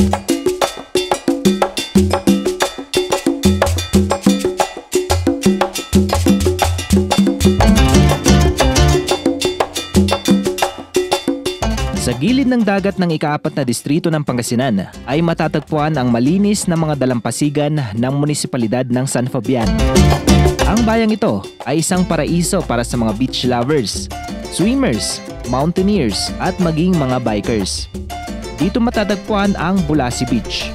Sa gilid ng dagat ng ika-4 na distrito ng Pangasinan ay matatagpuan ang malinis na mga dalampasigan ng munisipalidad ng San Fabian. Ang bayang ito ay isang paraiso para sa mga beach lovers, swimmers, mountaineers at maging mga bikers. Dito matatagpuan ang Bulasi Beach.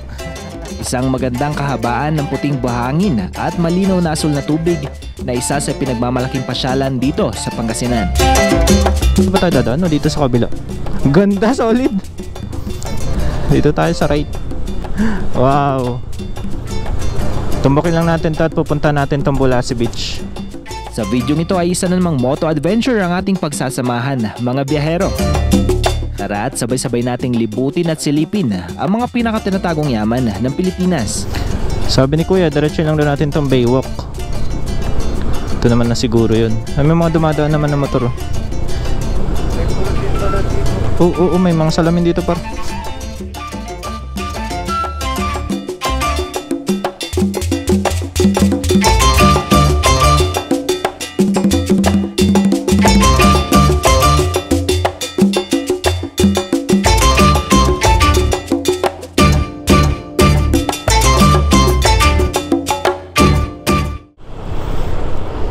Isang magandang kahabaan ng puting buhangin at malinaw na asul na tubig na isa sa pinagmamalaking pasyalan dito sa Pangasinan. Dito ba tayo dadaan o dito sa kabila? Ganda, solid! Dito tayo sa right. Wow! Tumbukin lang natin ito at pupunta natin itong Bulasi Beach. Sa video nito ay isa na namang moto adventure ang ating pagsasamahan, mga biyahero. Tara at sabay-sabay nating libutin at silipin ang mga pinakatinatagong yaman ng Pilipinas. Sabi ni Kuya, diretso lang doon natin itong Baywalk. Ito naman na siguro yun. May mga dumadaan naman na motor. Oo, may mga salamin dito par.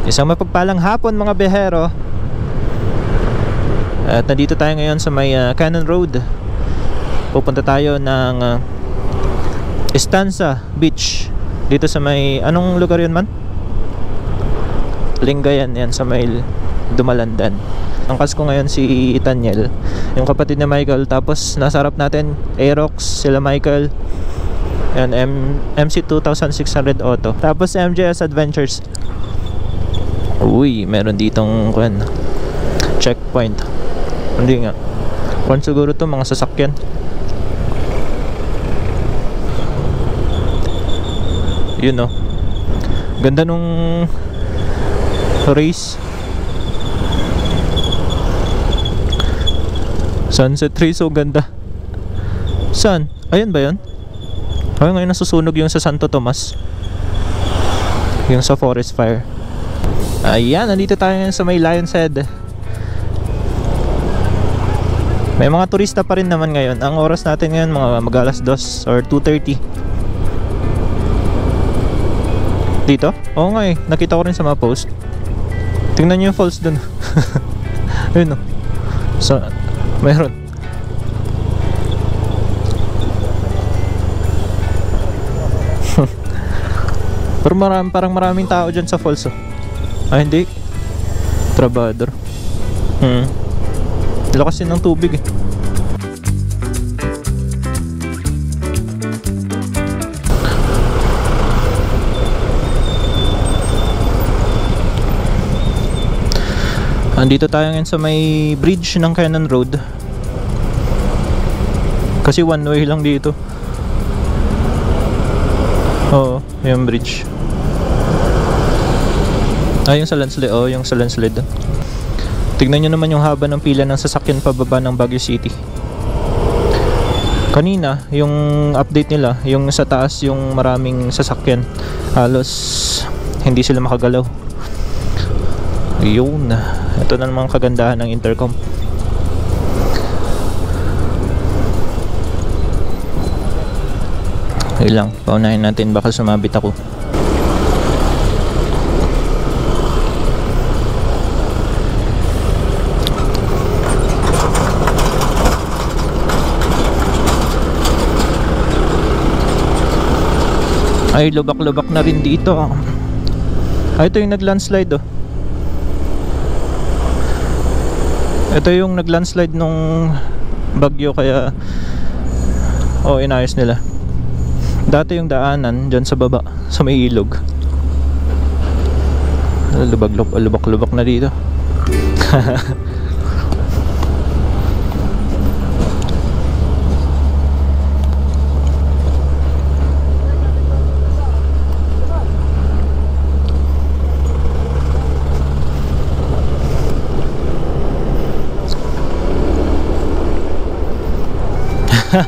Isang mapagpalang hapon mga biyahero. At nandito tayo ngayon sa may Cannon Road. Pupunta tayo ng Estancia Beach. Dito sa may, anong lugar yun man? Lingayen yan sa may Dumalandan. Ang ko ngayon si Itaniel, yung kapatid ni Michael. Tapos nasa harap natin Aerox, sila Michael and MC 2600 Auto. Tapos MJS Adventures. Uy, meron ditong checkpoint. Hindi nga. Kung siguro to mga sasakyan. Yun no. Ganda nung race. Sunset race, so ganda. Saan? Ayun ba yun? Ay, ngayon nasusunog yung sa Santo Tomas. Yung sa forest fire. Ayan, nandito tayo ngayon sa may Lion's Head. May mga turista pa rin naman ngayon. Ang oras natin ngayon mga mag-alas 2 or 2:30. Dito? Oo nga eh, nakita ko rin sa mga post. Tingnan nyo yung falls dun. Ayun o. So, mayroon. Pero parang maraming tao dyan sa falls oh. Ah hindi, trabador. Lakas yun ng tubig eh. Andito tayo ngayon sa may bridge ng Cannon Road. Kasi one way lang dito. Oo, yung bridge. Yung sa landslide. Oo, yung sa landslide. Tignan nyo naman yung haba ng pila ng sasakyan pababa ng Baguio City. Kanina, yung update nila, yung sa taas yung maraming sasakyan. Halos hindi sila makagalaw. Yun. Ito na naman kagandahan ng intercom. Ayun lang, paunahin natin baka sumabit ako. Ay, lubak-lubak na rin dito. Ay, ito yung nag-landslide oh. Ito yung nag-landslide nung bagyo kaya inayos nila. Dati yung daanan dyan sa baba, sa may ilog. Lubak-lubak na dito.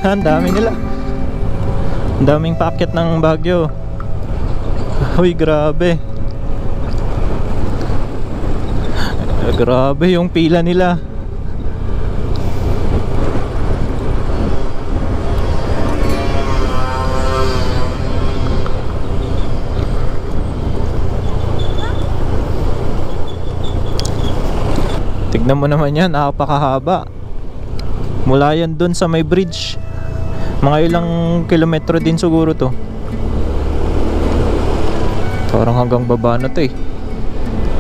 Ang dami nila. Ang daming paakyat ng Baguio. Uy, grabe. Grabe yung pila nila. Tignan mo naman yan, napakahaba. Mula yan dun sa may bridge. Mga ilang kilometro din siguro to. Parang hanggang baba na to eh.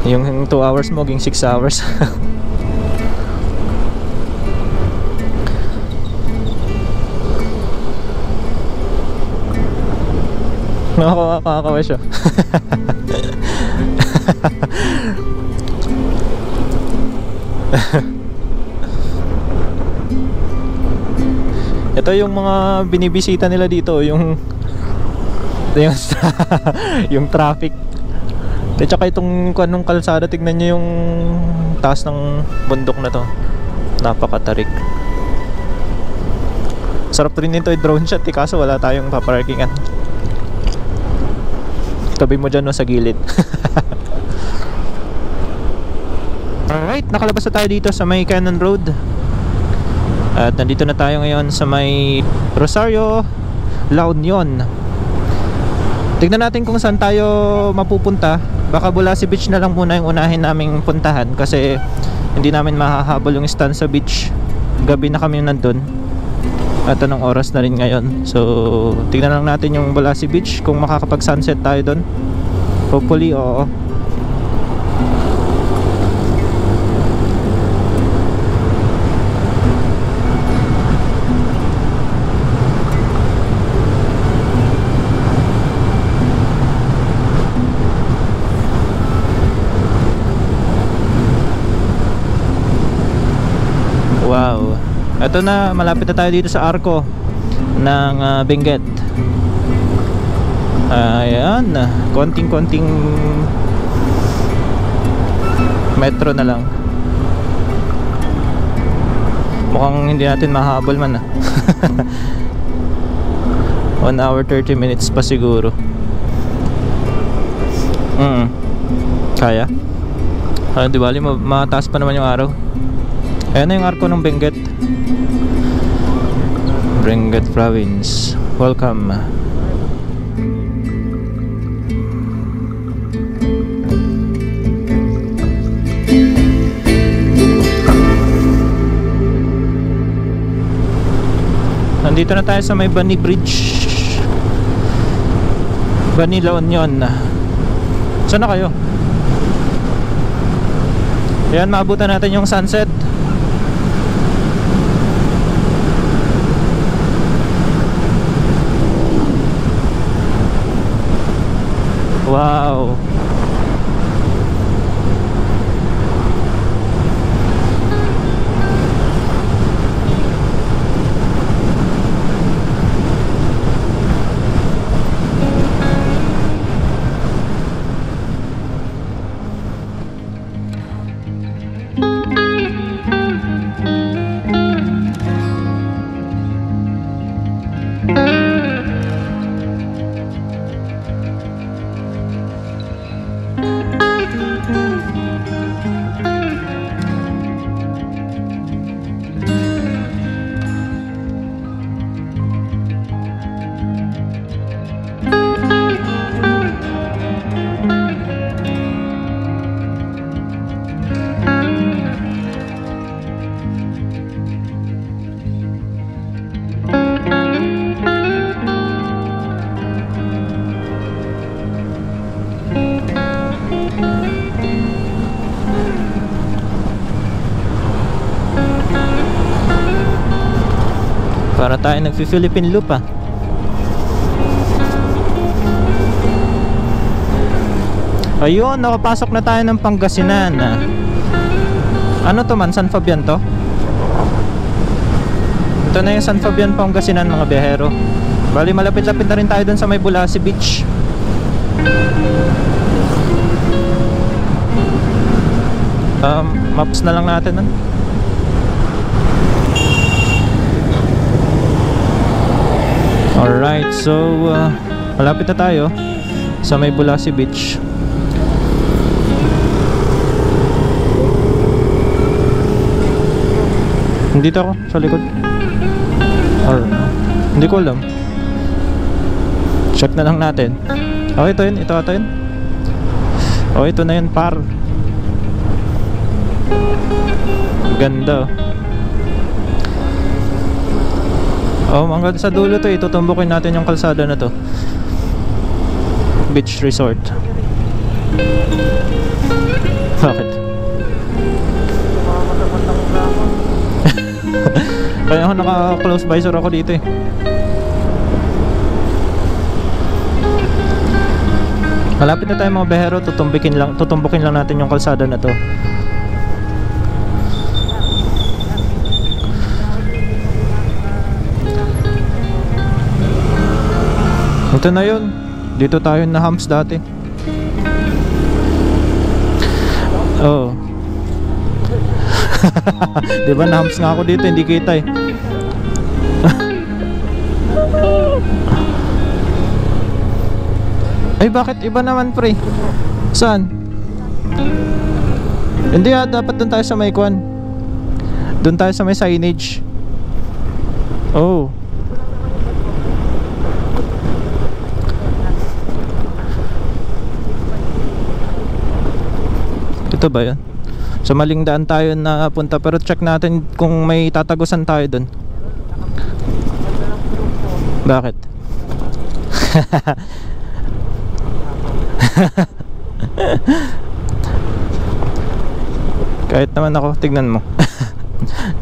Yung 2 hours mo, maging 6 hours. Nakakakawa siya. Ito yung mga binibisita nila dito, yung yung traffic. At saka itong kanong kalsada, tignan nyo yung taas ng bundok na to. Napakatarik. Sarap rin nito i-drone shot eh, kaso wala tayong paparkingan. Tabi mo dyan no, sa gilid. Alright, nakalabas na tayo dito sa may Cannon Road. At nandito na tayo ngayon sa may Rosario, La Union. Tignan natin kung saan tayo mapupunta. Baka Bulasi Beach na lang muna yung unahin naming puntahan, kasi hindi namin mahahabol yung stand sa beach. Gabi na kami nandun. At anong oras na rin ngayon. So tignan lang natin yung Bulasi Beach, kung makakapag sunset tayo dun. Hopefully, oo. Wow. Ito na, malapit na tayo dito sa arko ng Benguet. Ayan, konting-konting metro na lang. Mukhang hindi natin mahabol man 1 hour 30 minutes pa siguro. Kaya? Di bali, mataas pa naman yung araw. Ayan na yung arko ng Benguet. Benguet Province. Welcome. Nandito na tayo sa may Bani Bridge, Bani La Union. Saan na kayo? Ayan, maabutan natin yung sunset. Wow. Para tayo nagfi-Philippine Loop ah. Ayun, nakapasok na tayo ng Pangasinan. Ano to man? San Fabian to? Ito na yung San Fabian, Pangasinan mga biyahero. Bali malapit-lapit na rin tayo dun sa may Bulasi Beach. Maps na lang natin nun. Alright, so malapit na tayo sa may Bulasi Beach. Dito ako sa likod. Or hindi ko alam. Check na lang natin. Oh, ito yun, ito ata yun. Oh, ito na yun, par. Ganda. Oh, hanggang sa dulo to, itutumbukin natin yung kalsada na to. Beach Resort. Bakit? Kaya ako naka-close visor ako dito eh. Malapit na tayo mga behero, tutumbukin lang natin yung kalsada na to. Ito na yun. Dito tayo na humps dati. Oh. Diba na humps nga ako dito, hindi kita eh. Ay bakit iba naman pre? Saan? Hindi dapat doon tayo sa may kwan. Doon tayo sa may signage. Oh. Ito ba yan? Sa maling daan tayo na punta, pero check natin kung may tatagusan tayo doon. Bakit? Kahit naman ako, tignan mo.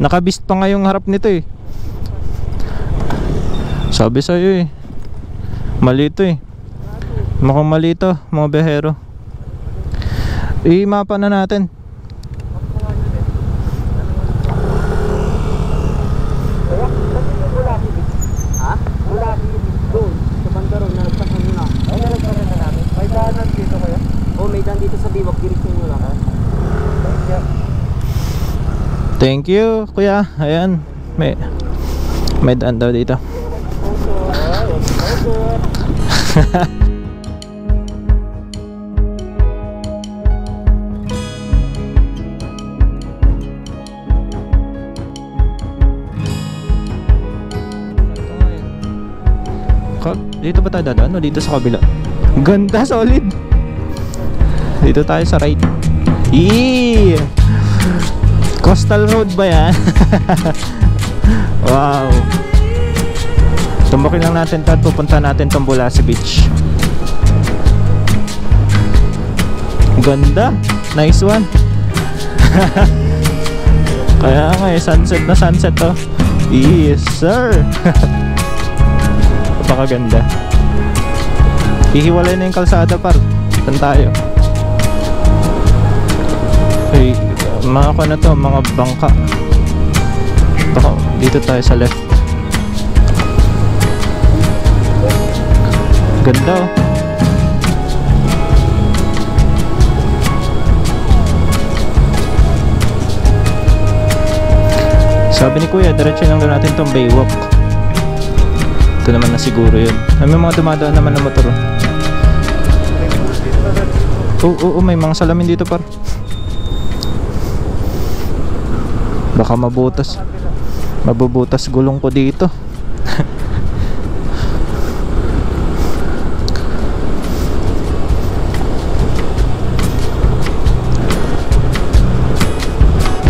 Nakabist pa nga yung harap nito eh. Sabi sa'yo eh, mali ito eh. Mukhang mali ito mga behero. I-mapa na natin. Ha? Wala doon. Sa Bandaron na nagtasan nyo na. Ay, nalagpasan na namin. May daanan dito kaya? Oo, may daan dito sa Biwak. Direksyon nyo lang. Thank you kuya. Ayan, may daan daw dito. Dito ba tayo dadaan o dito sa kabila? Ganda, solid. Dito tayo sa right. Eee! Coastal road ba yan? Wow. Tumbukin lang natin ito at pupunta natin tong Bulasi Beach. Ganda. Nice one. Kaya nga eh, sunset na sunset to. Yes sir. Napakaganda. Hihiwalay na yung kalsada par. Saan tayo? Ay, mga ko na to, mga bangka. Baka dito tayo sa left. Ganda oh. Sabi ni kuya, diretso lang daw natin tong Baywalk. Ito naman na siguro yun. May mga dumadaan naman na motor. Oo, may mga salamin dito par. Baka mabutas. Mabubutas gulong ko dito.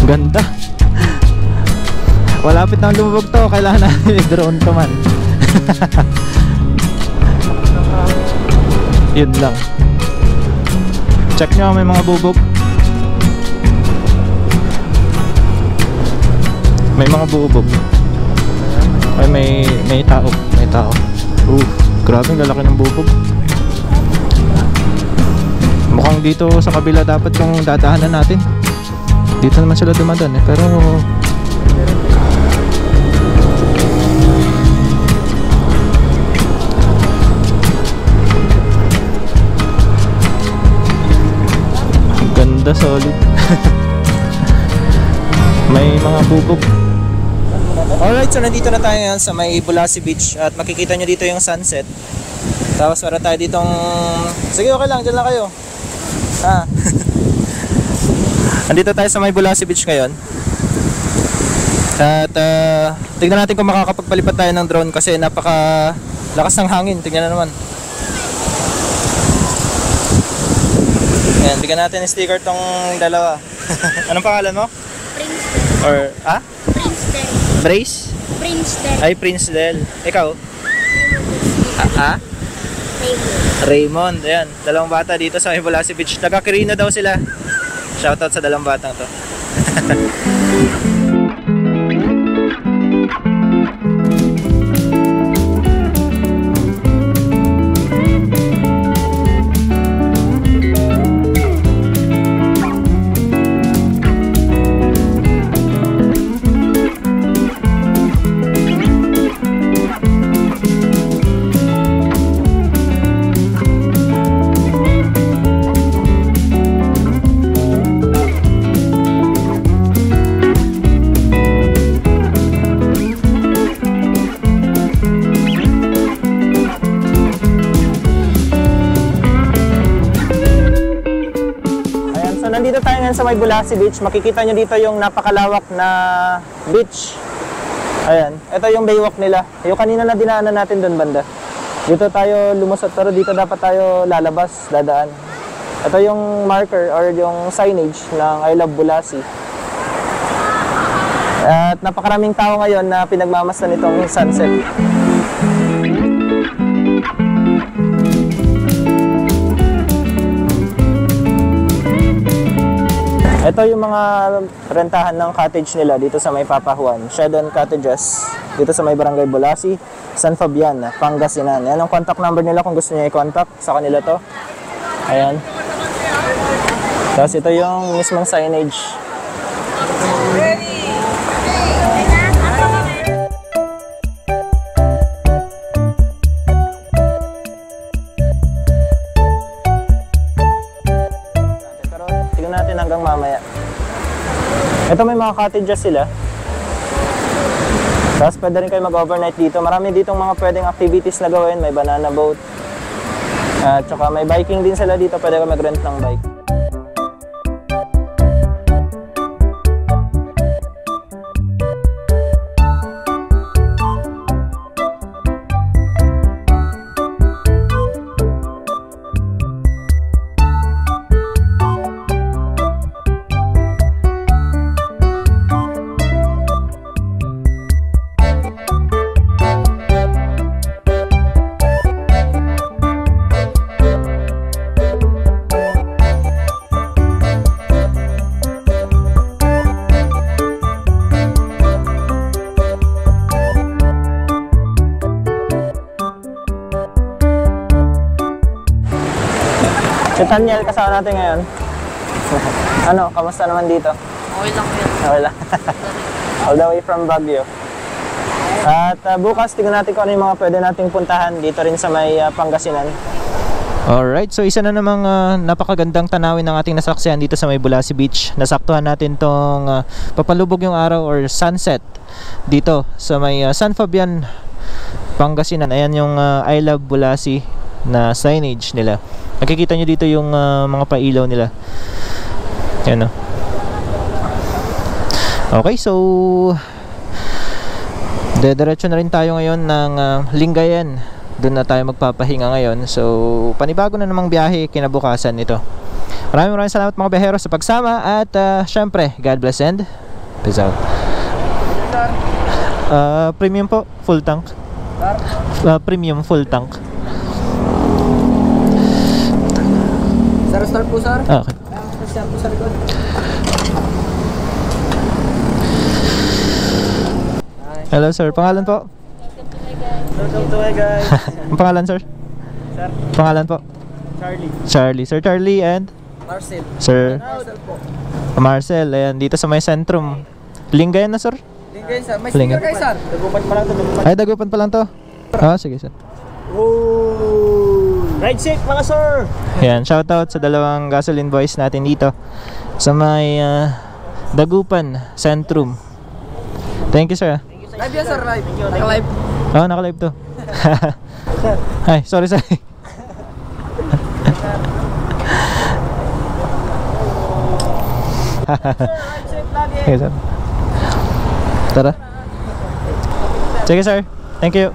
Ganda. Malapit na lumubog to. Kailangan natin i-drone to man. Yun lang. Check nyo may mga bubog. May mga bubog. Ay may tao. May tao. Grabe ang lalaki ng bubog. Mukhang dito sa kabila dapat yung dadahanan natin. Dito naman sila dumadaan eh. Pero solid. May mga bubog. Alright, so nandito na tayo ngayon sa may Bulasi Beach at makikita nyo dito yung sunset. Tapos para tayo ditong... Sige, okay lang, dyan lang kayo. Andito tayo sa may Bulasi Beach ngayon. At tignan natin kung makakapagpalipad tayo ng drone kasi napaka lakas ng hangin. Tignan na naman. Ayan, bigyan natin ng sticker tong dalawa. Anong pangalan mo? Prince. Or, Prince. Brace? Prince. Ay, Prince Del. Ikaw? Raymond. Raymond. Ayan, dalawang bata dito sa may Bulasi Beach. Taga-Quirino daw sila. Shoutout sa dalawang batang to. Nandito tayo ngayon sa may Bulasi Beach. Makikita nyo dito yung napakalawak na beach. Ayan, ito yung baywalk nila. Yung kanina na dinaanan natin doon banda. Dito tayo lumusot pero dito dapat tayo lalabas, dadaan. Ito yung marker or yung signage ng I Love Bulasi. At napakaraming tao ngayon na pinagmamasdan itong sunset. Ito yung mga rentahan ng cottage nila dito sa may Papa Juan, Shedon Cottages, dito sa may Barangay Bulasi, San Fabian, Pangasinan. Yan ang contact number nila kung gusto niyo i-contact sa kanila to. Ayan. Tapos ito yung mismong signage. Natin hanggang mamaya. Ito may mga cottages sila. Tapos pwede rin kayo mag-overnight dito. Marami ditong mga pwedeng activities na gawin. May banana boat. At saka may biking din sila dito. Pwede kayo mag-rent ng bike. Si Tanyel, kasama natin ngayon. Ano, kamusta naman dito? Okay lang yun. Okay lang. All the way from Baguio. At bukas, tingnan natin kung ano yung mga pwede nating puntahan dito rin sa may Pangasinan. Alright, so isa na namang napakagandang tanawin ng ating nasaksihan dito sa may Bulasi Beach. Nasaktuhan natin tong papalubog yung araw or sunset dito sa may San Fabian, Pangasinan. Ayan yung I Love Bulasi na signage nila. Nakikita nyo dito yung mga pailaw nila. Yan o. Okay, so diretso na rin tayo ngayon ng Lingayen. Doon na tayo magpapahinga ngayon. So panibago na namang biyahe kinabukasan nito. Maraming salamat mga biyahero sa pagsama. At syempre, God bless and peace out. Premium po, full tank. Premium full tank. Start po, sir. Okay. Start po sa likod. Hello sir, pangalan po? Welcome to my guys. Ang pangalan sir? Sir? Pangalan po? Charlie. Charlie. Sir Charlie and? Marcel. Sir Marcel po. Marcel, ayan, dito sa may sentrum. Lingayen na sir? Lingayen, sir. May Lingayen. sticker kayo, sir. Dagupan pa lang to. Ay, dagupan pa lang to. Sige sir. Oh! Ride safe mga sir! Ayan, shoutout sa dalawang gasoline boys natin dito sa may Dagupan Centrum. Thank you sir. Thank you Live yan sir, live. Naka-live. Oo, naka-live to. Ay, sorry. Okay, sir. Tara. Sige, sir. Thank you.